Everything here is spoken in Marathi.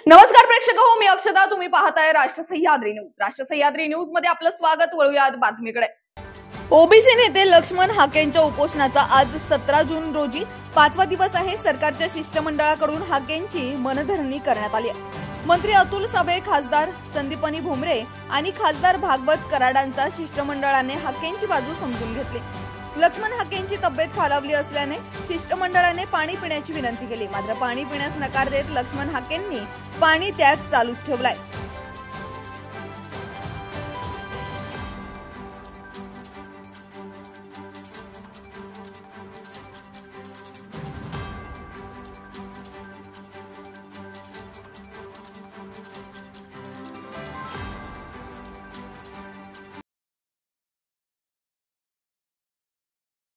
नमस्कार प्रेक्षक हो, मी अक्षता. तुम्ही पाहताय राष्ट्र सह्याद्री न्यूज. राष्ट्र सह्याद्री न्यूज मध्ये आपलं स्वागत. वळूयात बातमीकडे. ओबीसी नेते लक्ष्मण हाकेंच्या उपोषणाचा आज 17 जून रोजी 5वा दिवस आहे. सरकारच्या शिष्टमंडळाकडून हाकेंची मनधरणी करण्यात आली आहे. मंत्री अतुल सावे, खासदार संदीपनी भुमरे आणि खासदार भागवत कराडांचा शिष्टमंडळाने हाकेंची बाजू समजून घेतली. लक्ष्मण हाकेंची तब्येत खालावली असल्याने शिष्टमंडळाने पाणी पिण्याची विनंती केली. मात्र पाणी पिण्यास नकार देत लक्ष्मण हाकेंनी पाणी त्याग चालूच ठेवलाय.